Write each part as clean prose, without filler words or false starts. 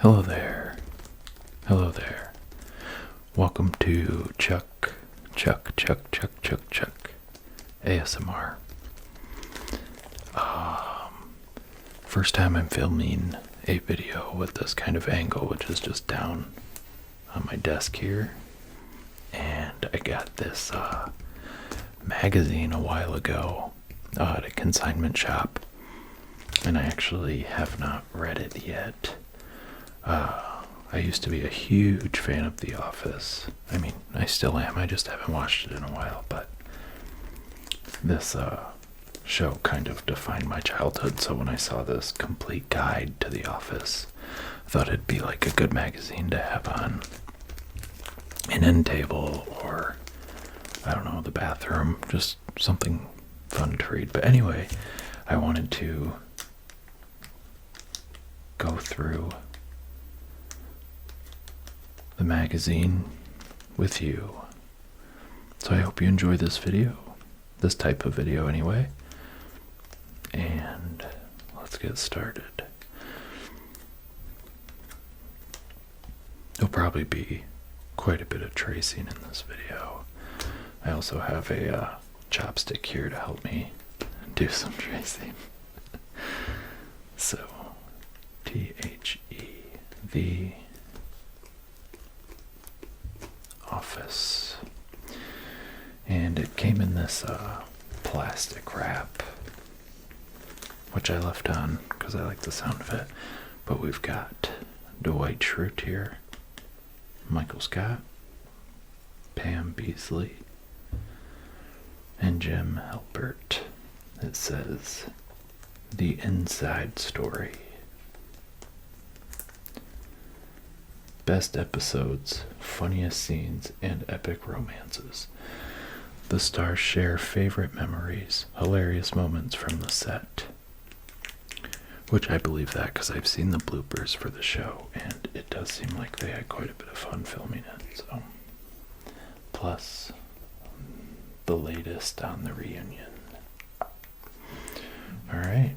Hello there. Hello there. Welcome to Chuck ASMR. First time I'm filming a video with this kind of angle, which is just down on my desk here. And I got this magazine a while ago at a consignment shop, and I actually have not read it yet. I used to be a huge fan of The Office. I mean, I still am. I just haven't watched it in a while, but this show kind of defined my childhood. So when I saw this complete guide to The Office, I thought it'd be like a good magazine to have on an end table or, I don't know, the bathroom. Just something fun to read. But anyway, I wanted to go through the magazine with you. So I hope you enjoy this video, this type of video anyway. And let's get started. There'll probably be quite a bit of tracing in this video. I also have a chopstick here to help me do some tracing. So, The Office. And it came in this plastic wrap, which I left on because I like the sound of it. But we've got Dwight Schrute here, Michael Scott, Pam Beesly, and Jim Halpert. It says, The Inside Story. Best episodes, funniest scenes, and epic romances. The stars share favorite memories, hilarious moments from the set. Which I believe that because I've seen the bloopers for the show, and it does seem like they had quite a bit of fun filming it. So, plus the latest on the reunion. Alright.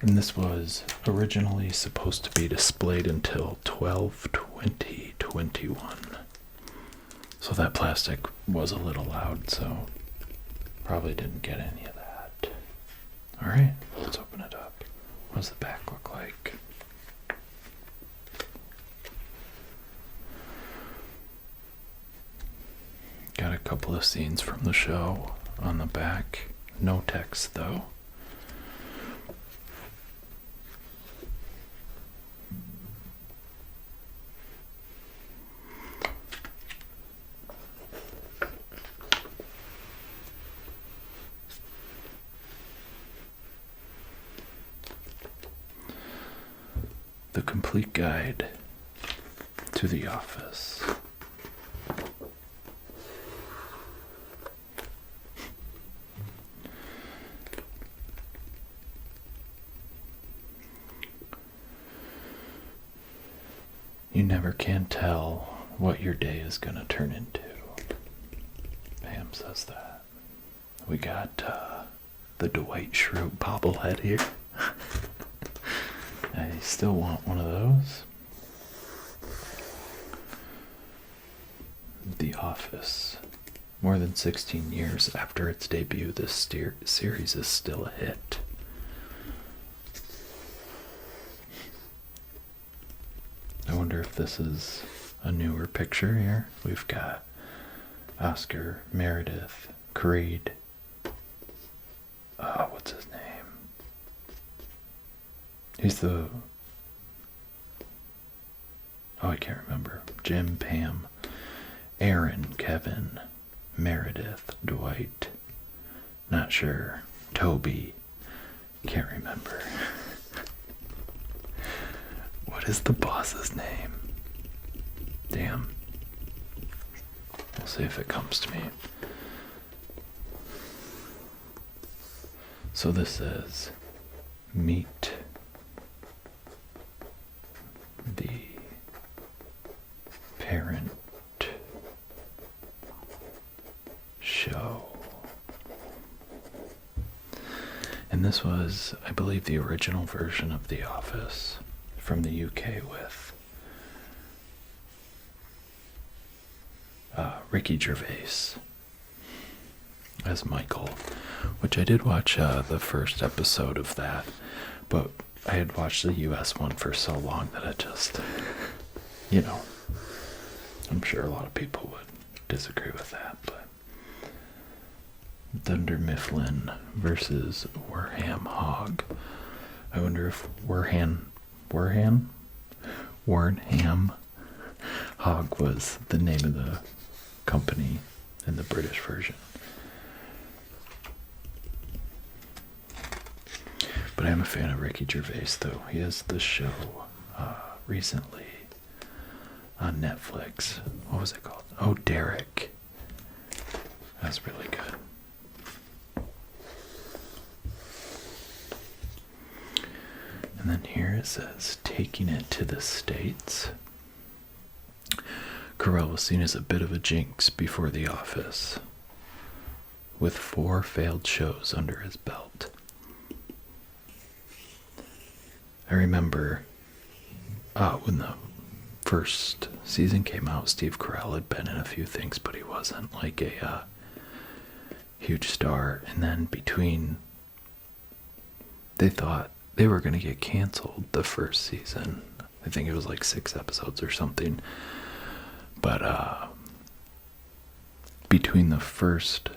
And this was originally supposed to be displayed until 12/20/21. So that plastic was a little loud, so probably didn't get any of that. Alright, let's open it up. What does the back look like? Got a couple of scenes from the show on the back. No text though. The complete guide to The Office. You never can tell what your day is going to turn into. Pam says that. We got the Dwight Schrute bobblehead here. I still want one of those. The Office. More than 16 years after its debut, this series is still a hit. I wonder if this is a newer picture here. We've got Oscar, Meredith, Creed. What's his name? He's the... I can't remember. Jim, Pam, Aaron, Kevin, Meredith, Dwight. Not sure. Toby. Can't remember. What is the boss's name? Damn. We'll see if it comes to me. So this says, meet the parent show. And this was, I believe, the original version of The Office. from the UK with Ricky Gervais as Michael, which I did watch the first episode of that, but I had watched the US one for so long that I just, I'm sure a lot of people would disagree with that, but Dunder Mifflin versus Warham Hog. I wonder if Warham Hog was the name of the company in the British version. But I'm a fan of Ricky Gervais, though. He has this show recently on Netflix. What was it called? Oh, Derek. That's really good. And then here it says, taking it to the States. Carell was seen as a bit of a jinx before The Office, with 4 failed shows under his belt. I remember when the first season came out, Steve Carell had been in a few things, but he wasn't like a huge star. And then they thought they were going to get canceled the first season. I think it was like 6 episodes or something. But between the first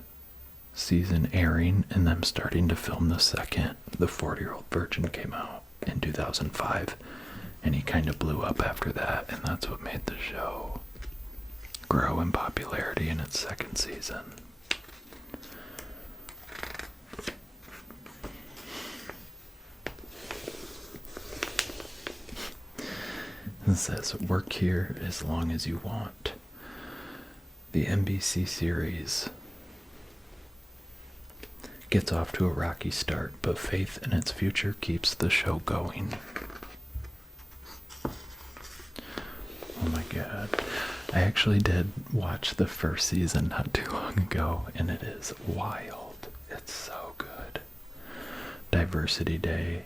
season airing and them starting to film the second, the 40-Year-Old Virgin came out in 2005, and he kind of blew up after that, and that's what made the show grow in popularity in its second season. It says, work here as long as you want. The NBC series gets off to a rocky start, but faith in its future keeps the show going. Oh my god. I actually did watch the first season not too long ago, and it is wild. It's so good. Diversity Day.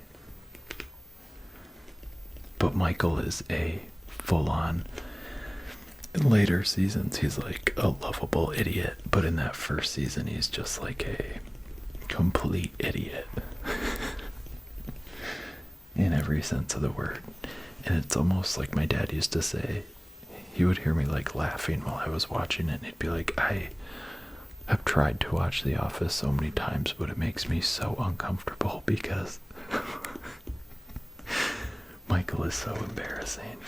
But Michael is a full-on, in later seasons, he's like a lovable idiot, but in that first season, he's just like a complete idiot. In every sense of the word. And it's almost like my dad used to say, he would hear me like laughing while I was watching it, and he'd be like, I have tried to watch The Office so many times, but it makes me so uncomfortable because Michael is so embarrassing.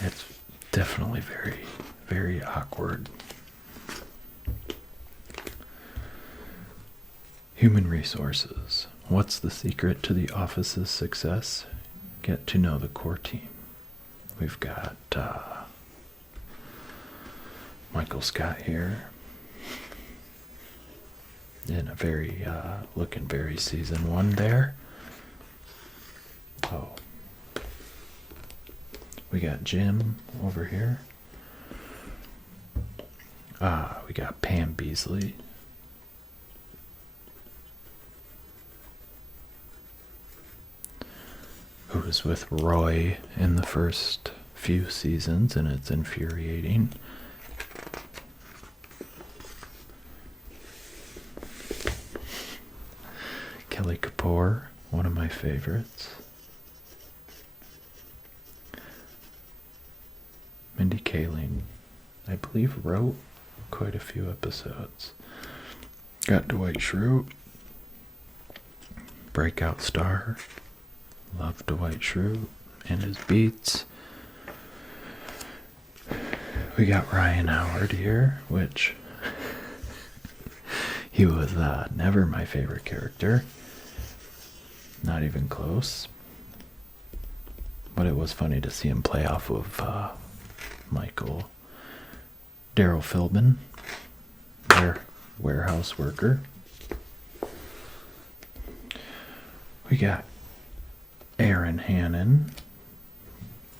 It's definitely very, very awkward. Human resources. What's the secret to The Office's success? Get to know the core team. We've got Michael Scott here. In a very, looking very season 1 there. Oh. We got Jim over here. We got Pam Beasley. Who was with Roy in the first few seasons, and it's infuriating. Kelly Kapoor, one of my favorites. Mindy Kaling, I believe, wrote quite a few episodes. Got Dwight Schrute, breakout star. Love Dwight Schrute and his Beets. We got Ryan Howard here, which he was never my favorite character. Not even close. But it was funny to see him play off of Michael. Daryl Philbin, their warehouse worker. We got Aaron Hannon,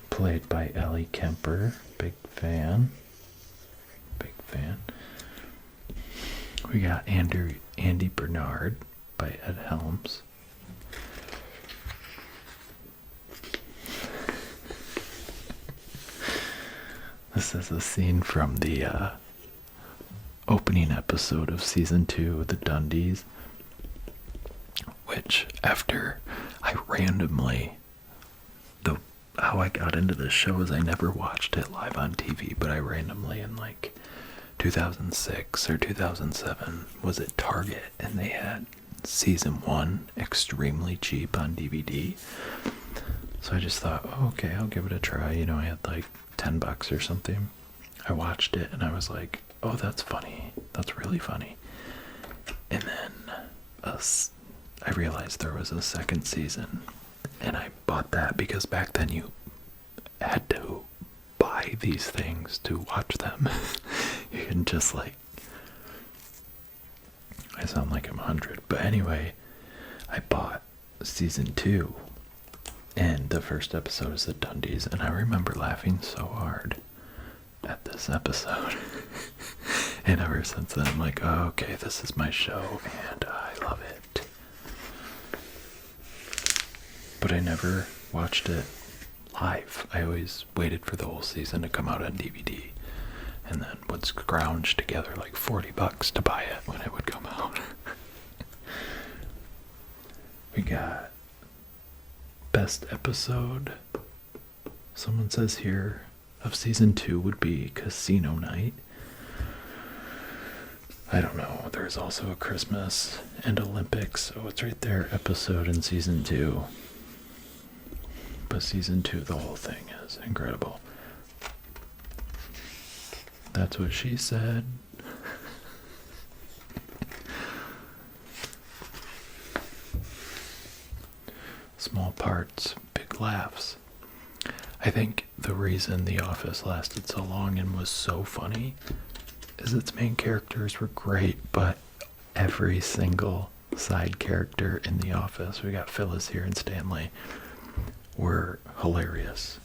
played by Ellie Kemper. Big fan. Big fan. We got Andy Bernard by Ed Helms. This is a scene from the opening episode of season 2 of the Dundies, which after I randomly, how I got into this show is I never watched it live on TV, but I randomly in like 2006 or 2007 was at Target and they had season 1 extremely cheap on DVD. So I just thought, oh, okay, I'll give it a try. You know, I had like $10 or something. I watched it and I was like, oh, that's funny. That's really funny. And then I realized there was a second season, and I bought that because back then you had to buy these things to watch them. You can just like, I sound like I'm 100, but anyway, I bought season 2, and the first episode is the Dundies, and I remember laughing so hard at this episode. And ever since then, I'm like, oh, okay, this is my show, and I love it. But I never watched it live. I always waited for the whole season to come out on DVD, and then would scrounge together like $40 to buy it when it would come out. We got best episode. Someone says here of season 2 would be Casino Night. I don't know. There's also a Christmas and Olympics. Oh, it's right there. Episode in season 2. But season 2, the whole thing is incredible. That's what she said. Small parts, big laughs. I think the reason The Office lasted so long and was so funny is its main characters were great, but every single side character in The Office, we got Phyllis here and Stanley, were hilarious.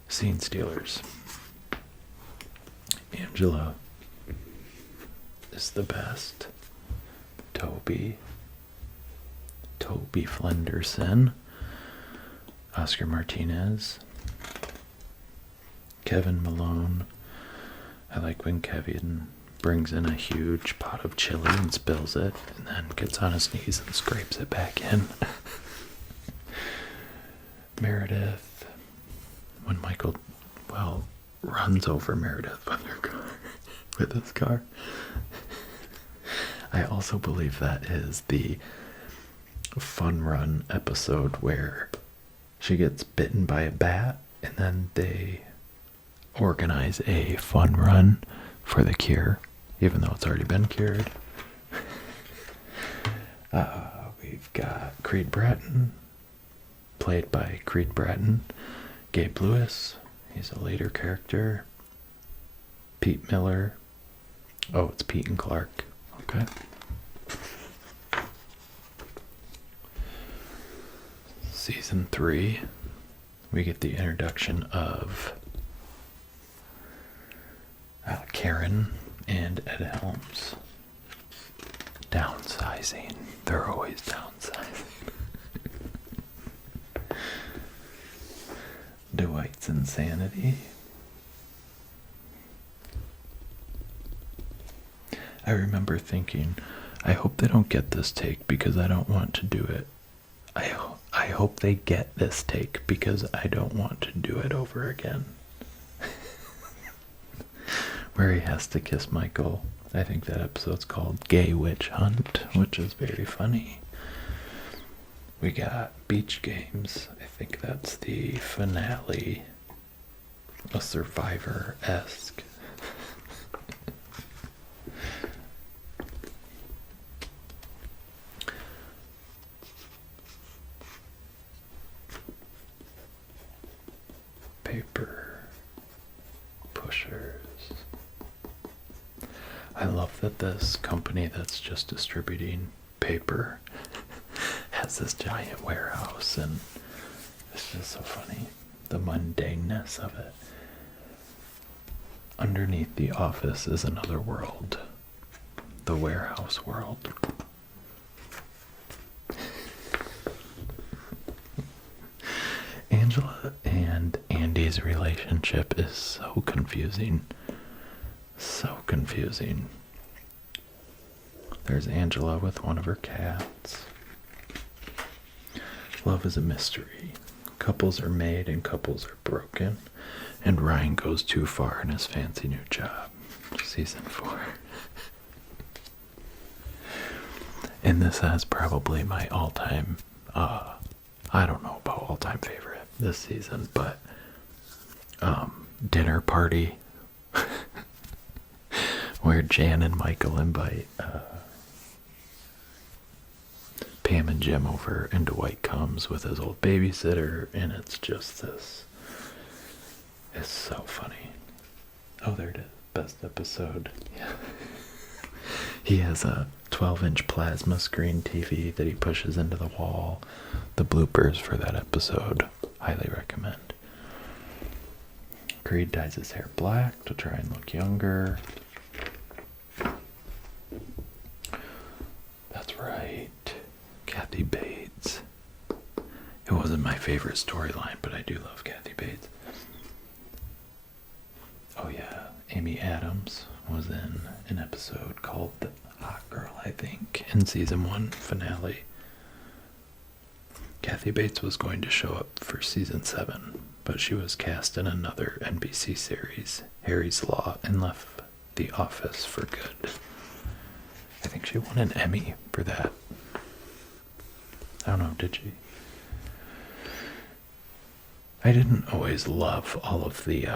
Scene stealers. Angela is the best. Toby Flenderson. Oscar Martinez. Kevin Malone. I like when Kevin brings in a huge pot of chili and spills it, and then gets on his knees and scrapes it back in. Meredith, when Michael, runs over Meredith with his car. I also believe that is the Fun Run episode where she gets bitten by a bat, and then they organize a fun run for the cure, even though it's already been cured. We've got Creed Bratton, played by Creed Bratton. Gabe Lewis, he's a later character. Pete Miller. Oh, it's Pete and Clark. Okay. Season 3, we get the introduction of Karen and Ed Helms. Downsizing. They're always downsizing. Dwight's insanity. I remember thinking, I hope they don't get this take because I don't want to do it. I hope they get this take because I don't want to do it over again. Where he has to kiss Michael. I think that episode's called Gay Witch Hunt, which is very funny. We got Beach Games. I think that's the finale. A Survivor-esque. Paper pushers. I love that this company that's just distributing paper has this giant warehouse, and it's just so funny, the mundaneness of it. Underneath the office is another world, the warehouse world. Angela and Andy Ray's relationship is so confusing. So confusing. There's Angela with one of her cats. Love is a mystery. Couples are made and couples are broken. And Ryan goes too far in his fancy new job. Season 4. And this has probably my all-time, I don't know about all-time favorite this season, but dinner party where Jan and Michael invite Pam and Jim over, and Dwight comes with his old babysitter, and it's just this. It's so funny. Oh, there it is. Best episode. Yeah. He has a 12-inch plasma screen TV that he pushes into the wall. The bloopers for that episode, highly recommend. Creed dyes his hair black to try and look younger. That's right. Kathy Bates. It wasn't my favorite storyline, but I do love Kathy Bates. Oh yeah, Amy Adams was in an episode called The Hot Girl, I think, in season 1 finale. Kathy Bates was going to show up for season 7, but she was cast in another NBC series, Harry's Law, and left the office for good. I think she won an Emmy for that. I don't know, did she? I didn't always love all of the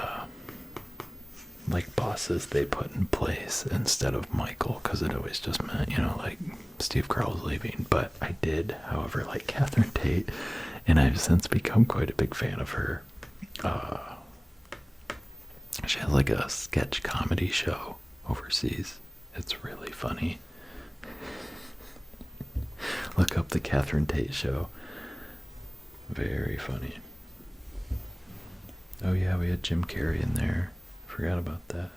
like bosses they put in place instead of Michael, because it always just meant, you know, like Steve Carell's leaving. But I did, however, like Catherine Tate, and I've since become quite a big fan of her. She has like a sketch comedy show overseas. It's really funny. Look up the Catherine Tate show. Very funny. Oh yeah, we had Jim Carrey in there. Forgot about that.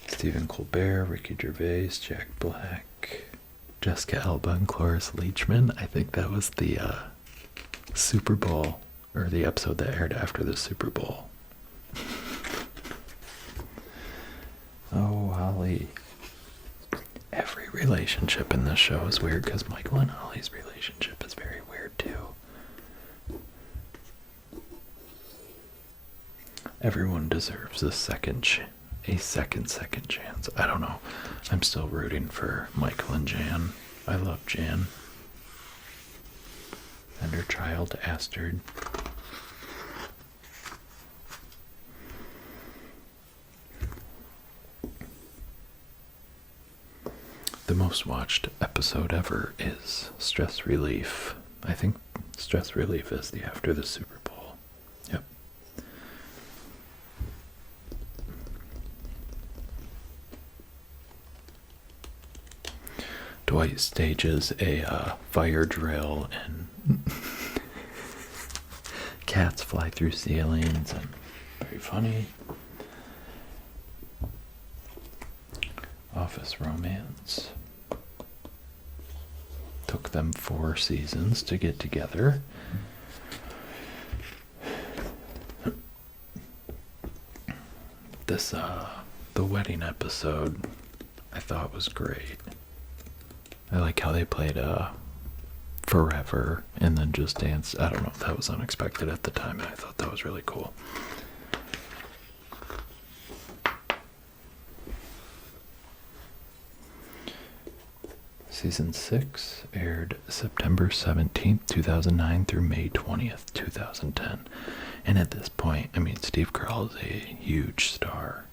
Stephen Colbert, Ricky Gervais, Jack Black, Jessica Alba, and Cloris Leachman. I think that was the Super Bowl, or the episode that aired after the Super Bowl. Oh, Holly. Every relationship in this show is weird, because Michael and Holly's relationship is very weird too. Everyone deserves a second chance. I don't know. I'm still rooting for Michael and Jan. I love Jan. And her child, Astrid. The most watched episode ever is Stress Relief. I think Stress Relief is the after the Super Bowl. Yep. Dwight stages a fire drill, and cats fly through ceilings, and very funny. Office Romance. Took them 4 seasons to get together. This, the wedding episode, I thought was great. I like how they played Forever and then Just Dance. I don't know, that was unexpected at the time, and I thought that was really cool. Season 6 aired September 17th, 2009 through May 20th, 2010. And at this point, I mean, Steve Carell is a huge star.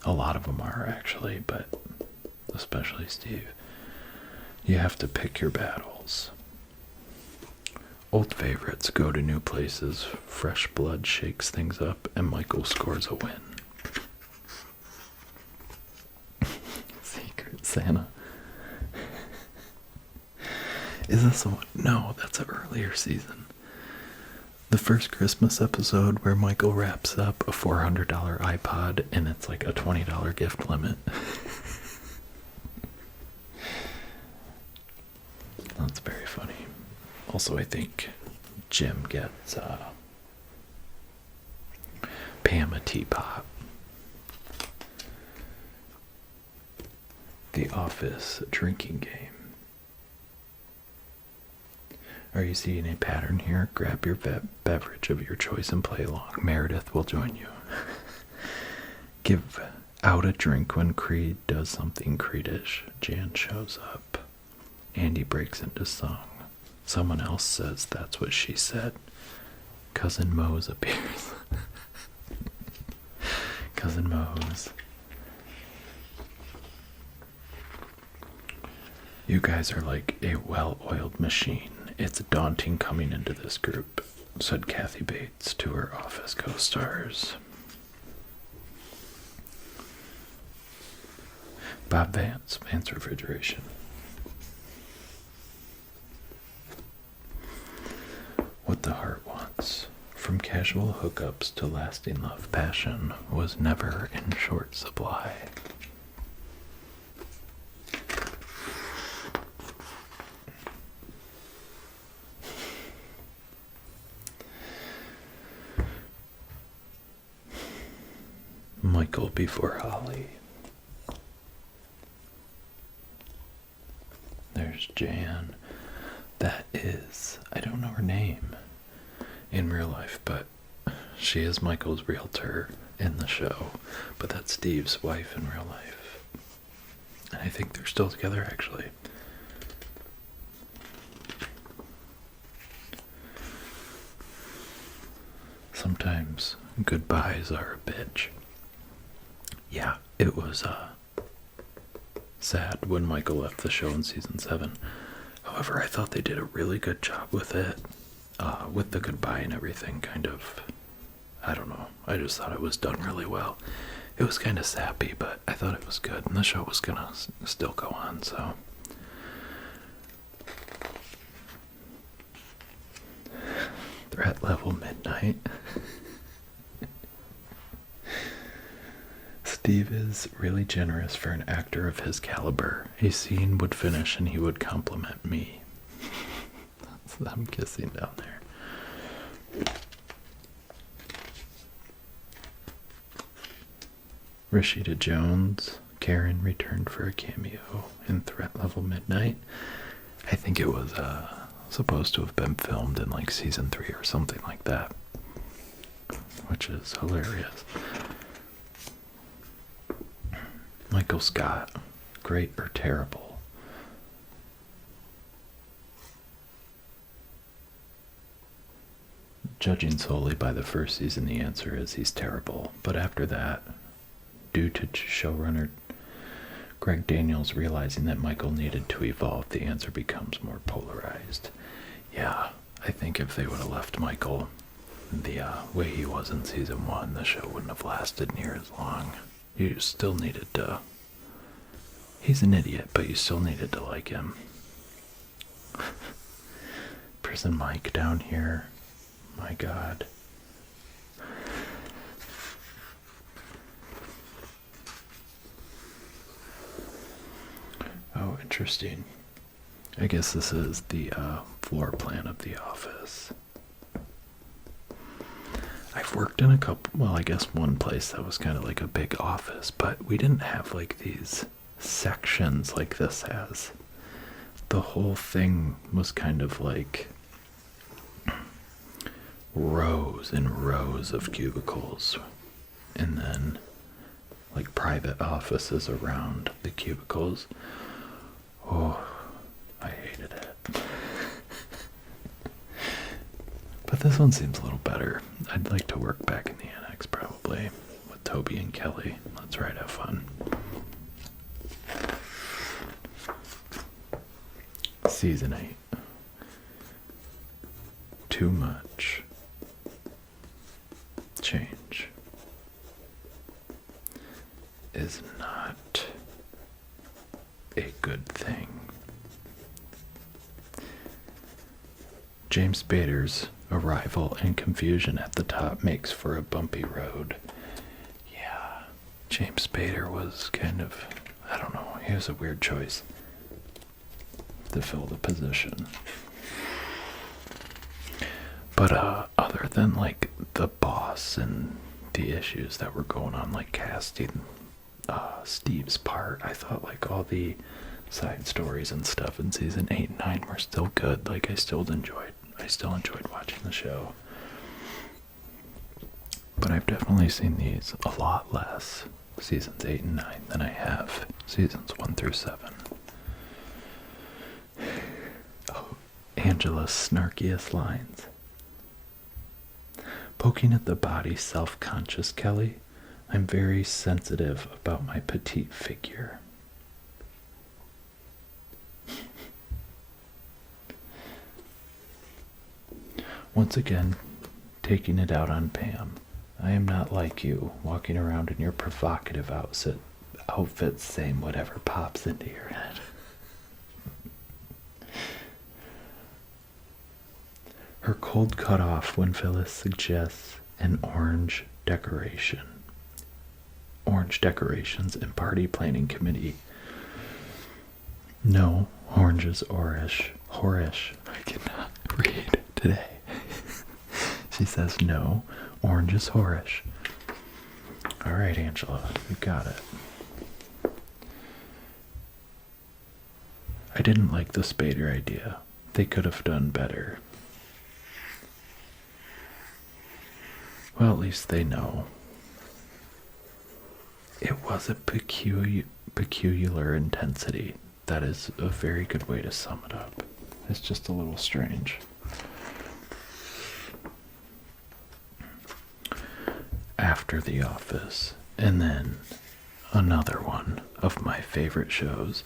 A lot of them are, actually, but especially Steve. You have to pick your battles. Old favorites go to new places, Fresh Blood shakes things up, and Michael scores a win. Secret Santa. Is this the one? No, that's an earlier season. The first Christmas episode where Michael wraps up a $400 iPod and it's like a $20 gift limit. That's very funny. Also, I think Jim gets Pam a teapot. The Office drinking game. Are you seeing a pattern here? Grab your beverage of your choice and play along. Meredith will join you. Give out a drink when Creed does something Creedish. Jan shows up. Andy breaks into song. Someone else says that's what she said. Cousin Mose appears. Cousin Mose. You guys are like a well-oiled machine. It's daunting coming into this group, said Kathy Bates to her Office co-stars. Bob Vance Refrigeration. What the heart wants, from casual hookups to lasting love, passion was never in short supply. Michael before Holly. There's Jan. That is, I don't know her name in real life, but she is Michael's realtor in the show. But that's Steve's wife in real life. And I think they're still together, actually. Sometimes goodbyes are a bitch. Yeah, it was sad when Michael left the show in season 7. However, I thought they did a really good job with it, with the goodbye and everything. Kind of, I don't know. I just thought it was done really well. It was kind of sappy, but I thought it was good, and the show was gonna still go on. So, threat level midnight. Steve is really generous for an actor of his caliber. A scene would finish and he would compliment me. That's them kissing down there. Rashida Jones, Karen returned for a cameo in Threat Level Midnight. I think it was supposed to have been filmed in like season 3 or something like that, which is hilarious. Michael Scott, great or terrible? Judging solely by the first season, the answer is he's terrible. But after that, due to showrunner Greg Daniels realizing that Michael needed to evolve, the answer becomes more polarized. Yeah, I think if they would have left Michael the way he was in season 1, the show wouldn't have lasted near as long. You still needed to... He's an idiot, but you still needed to like him. Prison Mike down here. My God. Oh, interesting. I guess this is the floor plan of the office. I've worked in a couple, well, I guess one place that was kind of like a big office, but we didn't have like these sections like this has. The whole thing was kind of like rows and rows of cubicles, and then like private offices around the cubicles. Oh, I hated it. But this one seems a little better. I'd like to work back in the annex probably with Toby and Kelly. Let's try to have fun. Season 8. Too much change is not a good thing. James Spader's arrival and confusion at the top makes for a bumpy road. Yeah, James Spader was kind of, I don't know, he was a weird choice to fill the position. But other than like the boss and the issues that were going on, like casting Steve's part. I thought like all the side stories and stuff in season 8 and 9 were still good. Like I still enjoyed watching the show. But I've definitely seen these a lot less, seasons 8 and 9, than I have seasons 1 through 7. Oh, Angela's snarkiest lines. Poking at the body self-conscious Kelly, I'm very sensitive about my petite figure. Once again, taking it out on Pam. I am not like you, walking around in your provocative outfits saying whatever pops into your head. Her cold cut off when Phyllis suggests an orange decoration. Orange decorations and party planning committee. No, orange is horish. I cannot read today. She says no, orange is horish. Alright, Angela, you got it. I didn't like the Spader idea. They could have done better. Well, at least they know. It was a peculiar intensity. That is a very good way to sum it up. It's just a little strange. After The Office, and then another one of my favorite shows,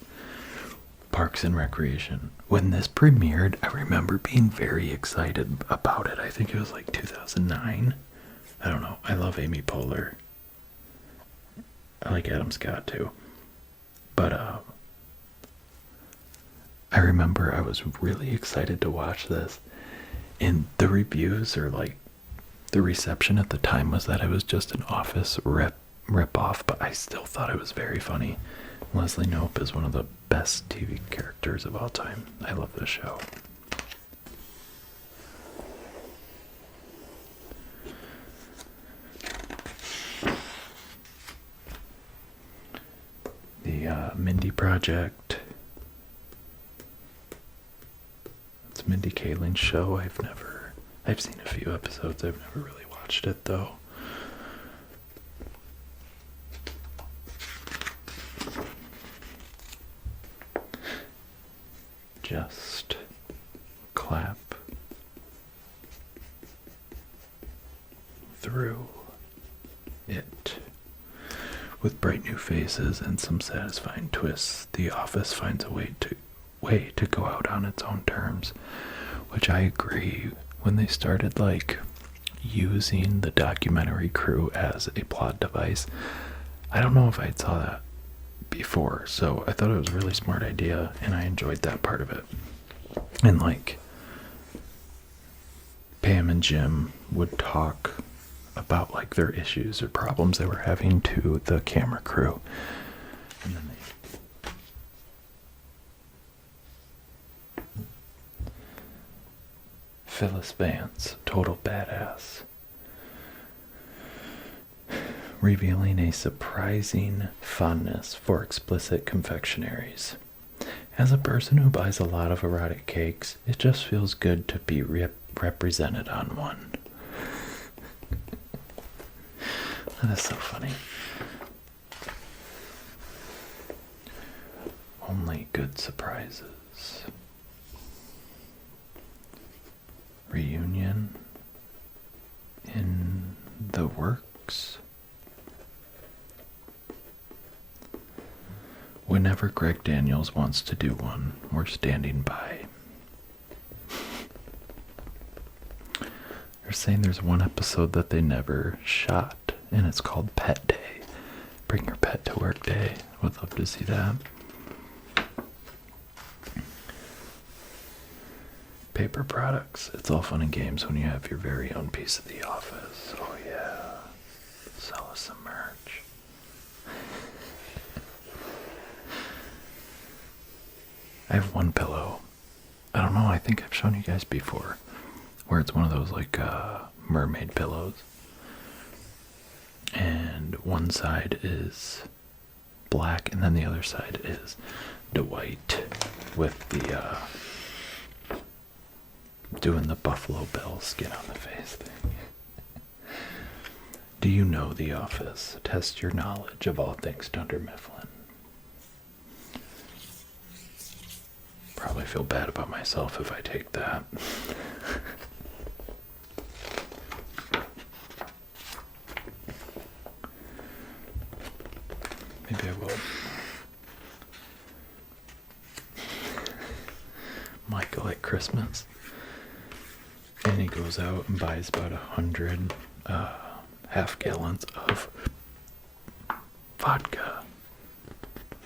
Parks and Recreation. When this premiered, I remember being very excited about it. I think it was like 2009. I don't know. I love Amy Poehler. I like Adam Scott too. But I remember I was really excited to watch this. And the reviews are like, the reception at the time was that it was just an Office rip-off, but I still thought it was very funny. Leslie Knope is one of the best TV characters of all time. I love this show. The Mindy Project. It's Mindy Kaling's show. I've seen a few episodes. I've never really watched it though. Just clap through it. With bright new faces and some satisfying twists, The Office finds a way to go out on its own terms, which I agree. When they started like using the documentary crew as a plot device, I don't know if I saw that before, so I thought it was a really smart idea, and I enjoyed that part of it. And like Pam and Jim would talk about like their issues or problems they were having to the camera crew, and then Phyllis Vance, total badass, revealing a surprising fondness for explicit confectionaries. As a person who buys a lot of erotic cakes, it just feels good to be represented on one. That is so funny. Only good surprises. Reunion in the works. Whenever Greg Daniels wants to do one, we're standing by. They're saying there's one episode that they never shot, and it's called Pet Day. Bring your pet to work day. Would love to see that. Paper products. It's all fun and games when you have your very own piece of The Office. Oh yeah. Sell us some merch. I have one pillow. I don't know, I think I've shown you guys before. Where it's one of those like mermaid pillows. and one side is black, and then the other side is the white with the doing the Buffalo Bill skin on the face thing. Do you know The Office? Test your knowledge of all things Dunder Mifflin. Probably feel bad about myself if I take that. Maybe I will. Michael at Christmas. And he goes out and buys about 100 half gallons of vodka.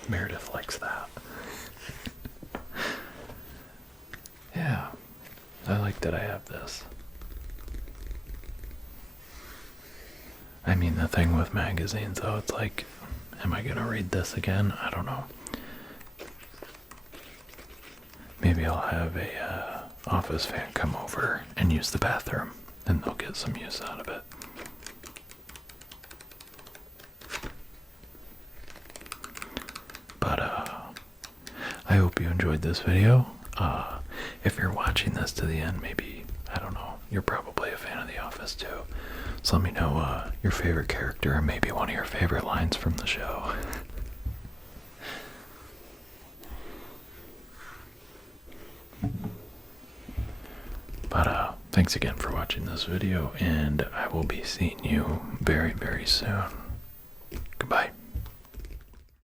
Meredith likes that. Yeah, I like that I have this. I mean, the thing with magazines, though, it's like, am I gonna read this again? I don't know. Maybe I'll have a office fan come over and use the bathroom, and they'll get some use out of it. But I hope you enjoyed this video. If you're watching this to the end, maybe, I don't know, you're probably a fan of The Office too. So let me know your favorite character and maybe one of your favorite lines from the show. But thanks again for watching this video, and I will be seeing you very, very soon.